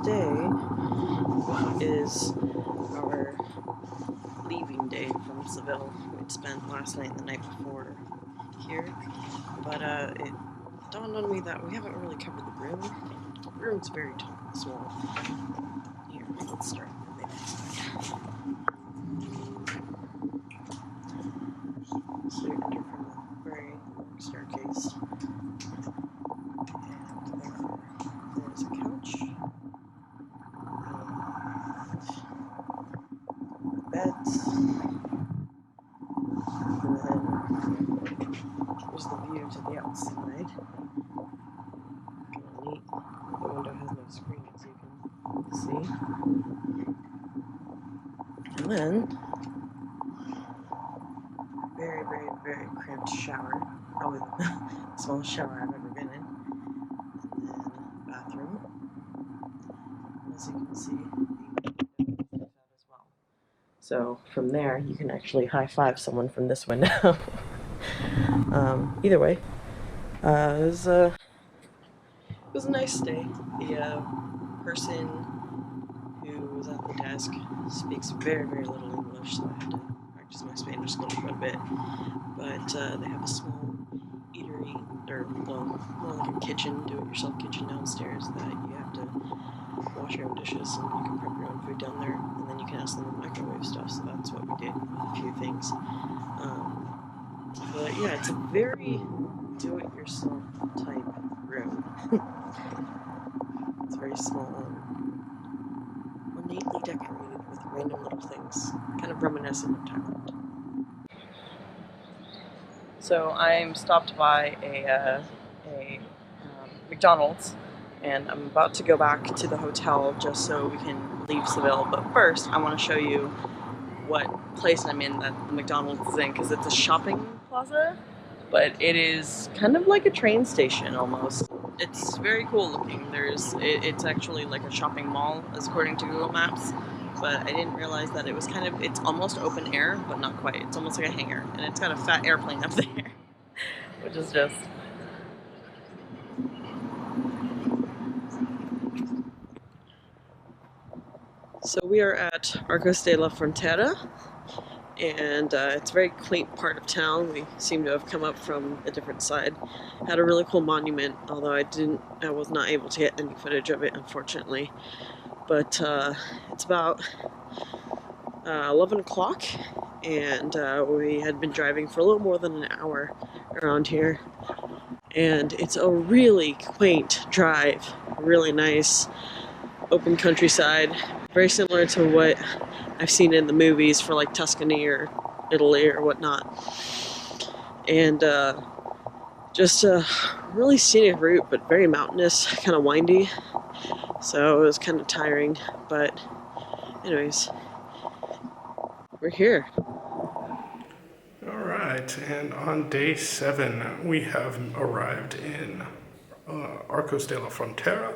today is our leaving day from Seville. We'd spent last night and the night before here, but it dawned on me that we haven't really covered the room. The room's very small. Here, let's start from the outside. So we enter from a very long staircase, and there's a couch, beds, and then there's the view to the outside. Kind of neat. The window has no screen, as you can see. And then very cramped shower. Probably the smallest shower I've ever been in. And then bathroom. As you can see, the as well. So from there, you can actually high-five someone from this window. Either way, it was a nice day. The person who was at the desk speaks very little English, so I had to practice my Spanish a little bit. But they have a small eatery, or well, more like a kitchen, do-it-yourself kitchen downstairs that you have to wash your own dishes and you can prep your own food down there, and then you can ask them to microwave stuff. So that's what we did with a few things. But yeah, it's a very do-it-yourself type room. It's very small and neatly decorated with random little things, kind of reminiscent of Thailand. So I'm stopped by a McDonald's, and I'm about to go back to the hotel just so we can leave Seville. But first, I want to show you what place I'm in that the McDonald's is in, because it's a shopping plaza, but it is kind of like a train station almost. It's very cool looking. It's actually like a shopping mall, as according to Google Maps, but I didn't realize that it was it's almost open air, but not quite. It's almost like a hangar, and it's got a fat airplane up there, which is just... So we are at Arcos de la Frontera, and it's a very quaint part of town. We seem to have come up from a different side. Had a really cool monument, although I was not able to get any footage of it, unfortunately. But it's about 11 o'clock, and we had been driving for a little more than an hour around here. And it's a really quaint drive, really nice, open countryside, very similar to what I've seen in the movies for like Tuscany or Italy or whatnot. And just a really scenic route, but very mountainous, kind of windy. So it was kind of tiring, but anyways, we're here. Alright, and on day 7 we have arrived in Arcos de la Frontera,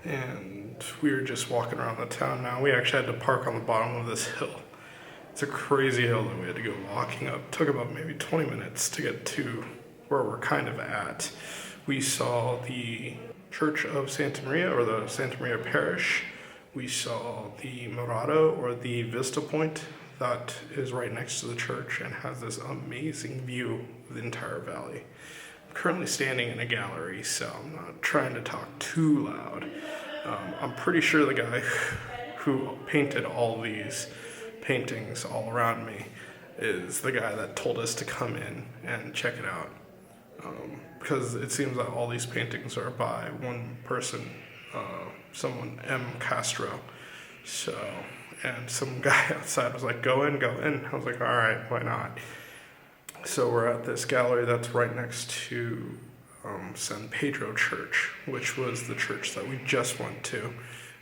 and we're just walking around the town now. We actually had to park on the bottom of this hill. It's a crazy hill that we had to go walking up. It took about maybe 20 minutes to get to where we're kind of at. We saw the Church of Santa Maria, or the Santa Maria Parish. We saw the Mirado, or the Vista Point, that is right next to the church and has this amazing view of the entire valley. I'm currently standing in a gallery, so I'm not trying to talk too loud. I'm pretty sure the guy who painted all these paintings all around me is the guy that told us to come in and check it out. Because it seems that all these paintings are by one person, someone M. Castro. So, and some guy outside was like, go in. I was like, all right, why not? So we're at this gallery that's right next to San Pedro Church, which was the church that we just went to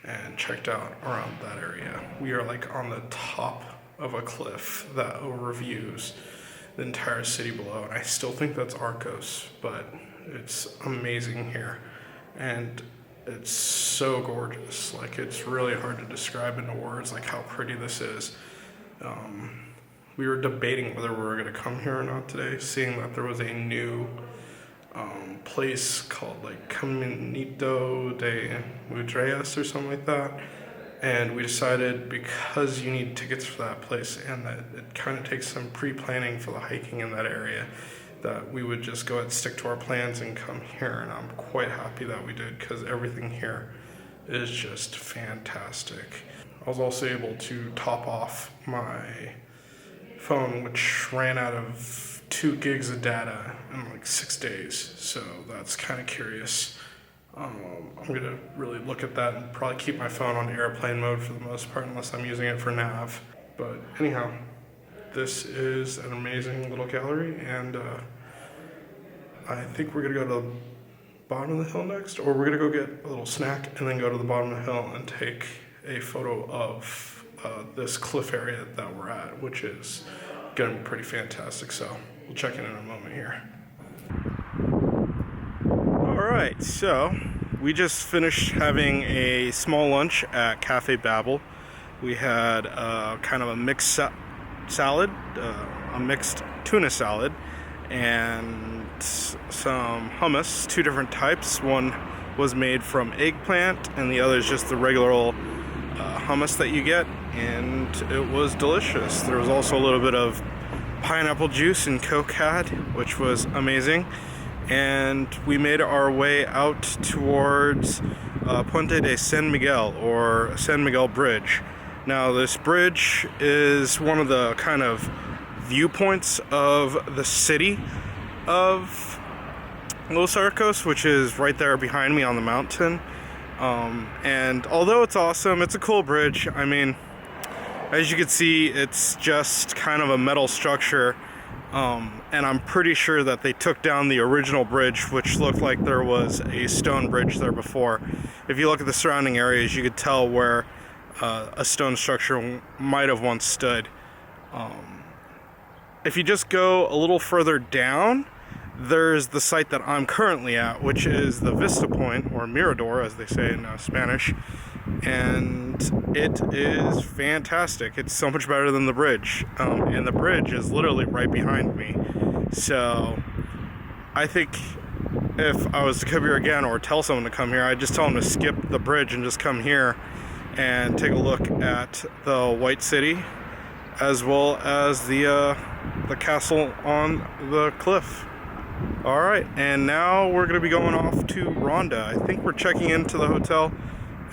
and checked out around that area. We are like on the top of a cliff that overviews the entire city below, and I still think that's Arcos, but it's amazing here, and it's so gorgeous. Like, it's really hard to describe into words like how pretty this is. We were debating whether we were going to come here or not today, seeing that there was a new place called like Caminito de Mudreas or something like that. And we decided, because you need tickets for that place and that it kind of takes some pre-planning for the hiking in that area, that we would just go ahead and stick to our plans and come here. And I'm quite happy that we did, because everything here is just fantastic. I was also able to top off my phone, which ran out of 2 gigs of data in like 6 days. So that's kind of curious. I'm gonna really look at that and probably keep my phone on airplane mode for the most part, unless I'm using it for nav. But anyhow, this is an amazing little gallery, and I think we're gonna go to the bottom of the hill next, or we're gonna go get a little snack and then go to the bottom of the hill and take a photo of this cliff area that we're at, which is gonna be pretty fantastic. So we'll check in a moment here. Alright, so we just finished having a small lunch at Café Babel. We had kind of a mixed salad, a mixed tuna salad, and some hummus, 2 different types. One was made from eggplant, and the other is just the regular old hummus that you get, and it was delicious. There was also a little bit of pineapple juice and Coke had, which was amazing. And we made our way out towards Puente de San Miguel, or San Miguel Bridge. Now, this bridge is one of the kind of viewpoints of the city of Los Arcos, which is right there behind me on the mountain. And although it's awesome, it's a cool bridge. I mean, as you can see, it's just kind of a metal structure. And I'm pretty sure that they took down the original bridge, which looked like there was a stone bridge there before. If you look at the surrounding areas, you could tell where a stone structure might have once stood. If you just go a little further down, there's the site that I'm currently at, which is the Vista Point, or Mirador as they say in Spanish. And it is fantastic. It's so much better than the bridge, and the bridge is literally right behind me. So I think if I was to come here again, or tell someone to come here, I'd just tell them to skip the bridge and just come here and take a look at the White City, as well as the castle on the cliff. Alright, and now we're going to be going off to Ronda. I think we're checking into the hotel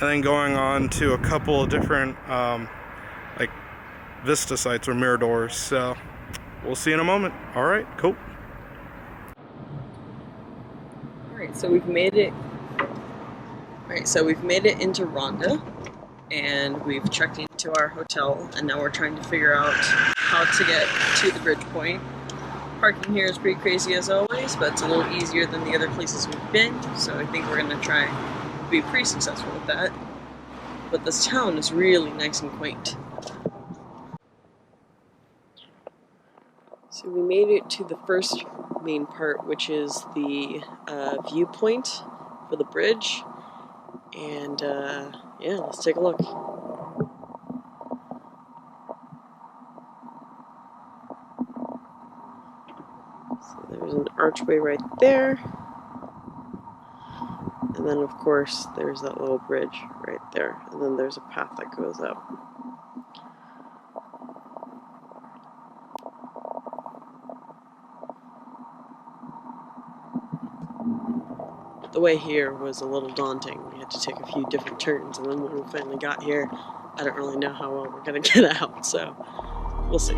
and then going on to a couple of different like vista sites or miradors. So we'll see in a moment. All right, cool. All right, so we've made it. Into Ronda, and we've checked into our hotel, and now we're trying to figure out how to get to the bridge point. Parking here is pretty crazy as always, but it's a little easier than the other places we've been, so I think we're gonna try to be pretty successful with that. But this town is really nice and quaint. So we made it to the first main part, which is the viewpoint for the bridge. And yeah, let's take a look. So there's an archway right there. And then of course there's that little bridge right there. And then there's a path that goes up. The way here was a little daunting. We had to take a few different turns, and then when we finally got here, I don't really know how well we're gonna get out, so we'll see.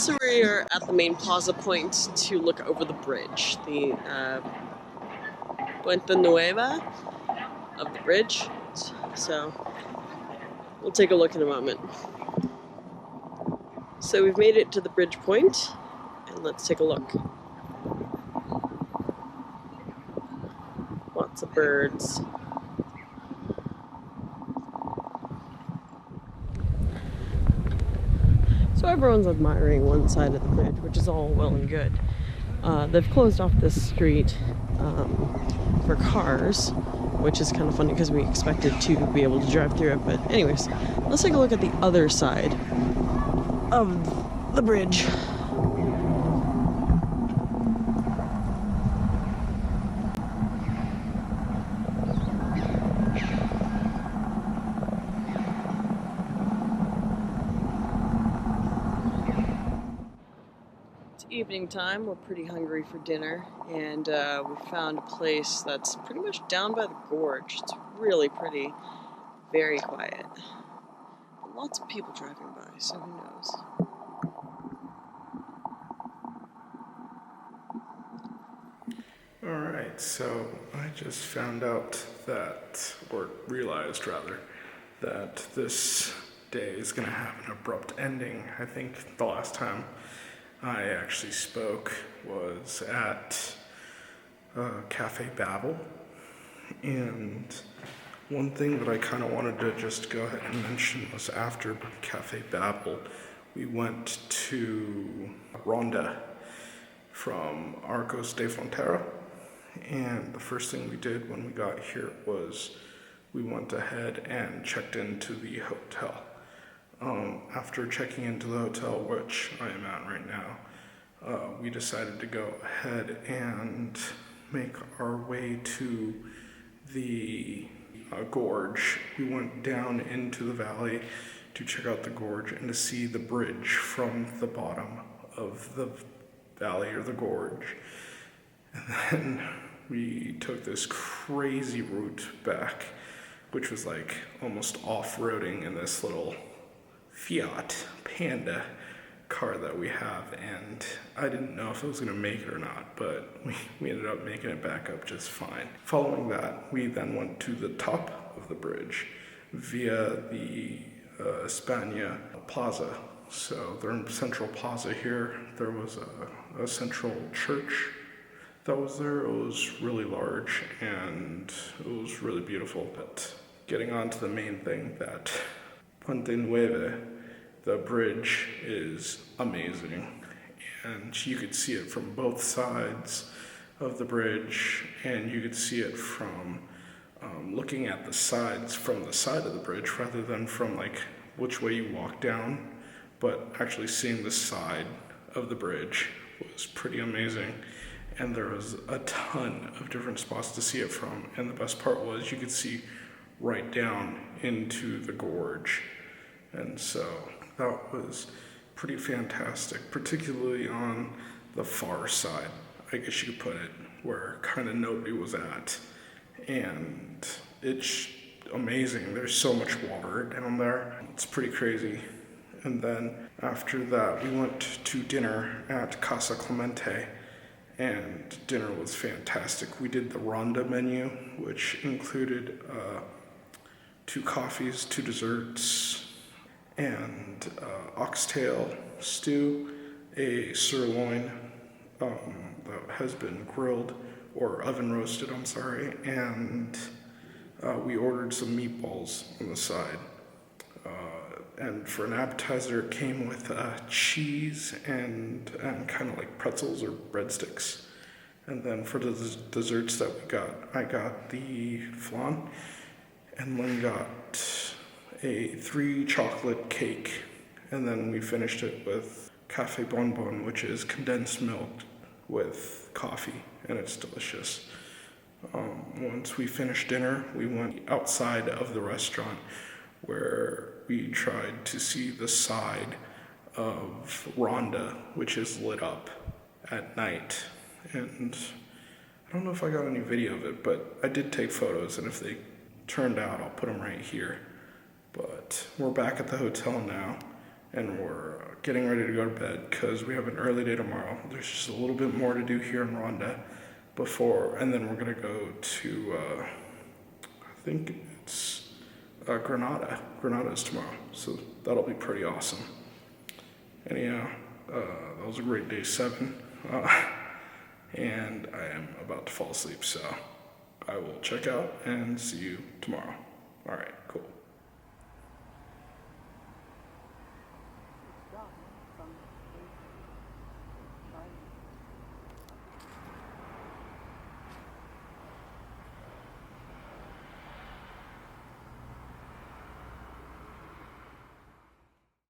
So we are at the main plaza point to look over the bridge, the Puente Nuevo of the bridge. So we'll take a look in a moment. So we've made it to the bridge point, and let's take a look. Lots of birds. So everyone's admiring one side of the bridge, which is all well and good. They've closed off this street for cars, which is kind of funny because we expected to be able to drive through it. But anyways, let's take a look at the other side of the bridge. Evening time, we're pretty hungry for dinner, and we found a place that's pretty much down by the gorge. It's really pretty, very quiet. Lots of people driving by, so who knows. Alright, so I just found out that, or realized rather, that this day is going to have an abrupt ending. I think the last time I actually spoke was at Café Babel, and one thing that I kind of wanted to just go ahead and mention was after Café Babel, we went to Ronda from Arcos de Frontera, and the first thing we did when we got here was we went ahead and checked into the hotel. After checking into the hotel, which I am at right now, we decided to go ahead and make our way to the gorge. We went down into the valley to check out the gorge and to see the bridge from the bottom of the valley or the gorge. And then we took this crazy route back, which was like almost off-roading in this little Fiat Panda car that we have, and I didn't know if I was going to make it or not, but we ended up making it back up just fine. Following that, we then went to the top of the bridge via the España Plaza. So their central plaza here, there was a central church that was there. It was really large and it was really beautiful. But getting on to the main thing, that Puente Nuevo, the bridge is amazing, and you could see it from both sides of the bridge, and you could see it from looking at the sides from the side of the bridge rather than from like which way you walk down, but actually seeing the side of the bridge was pretty amazing. And there was a ton of different spots to see it from, and the best part was you could see right down into the gorge. And so that was pretty fantastic, particularly on the far side, I guess you could put it, where kind of nobody was at. And it's amazing. There's so much water down there. It's pretty crazy. And then after that, we went to dinner at Casa Clemente, and dinner was fantastic. We did the Ronda menu, which included 2 coffees, 2 desserts, and oxtail stew, a sirloin that has been grilled, or oven roasted, I'm sorry, and we ordered some meatballs on the side. And for an appetizer, it came with cheese and kind of like pretzels or breadsticks. And then for the desserts that we got, I got the flan, and Lynn got a 3 chocolate cake, and then we finished it with Café Bonbon, which is condensed milk with coffee, and it's delicious. Once we finished dinner, we went outside of the restaurant where we tried to see the side of Ronda, which is lit up at night. And I don't know if I got any video of it, but I did take photos, and if they turned out, I'll put them right here. But we're back at the hotel now, and we're getting ready to go to bed because we have an early day tomorrow. There's just a little bit more to do here in Ronda and then we're gonna go to, I think it's Granada. Granada is tomorrow, so that'll be pretty awesome. Anyhow, that was a great day 7, and I am about to fall asleep, so I will check out and see you tomorrow. All right, cool.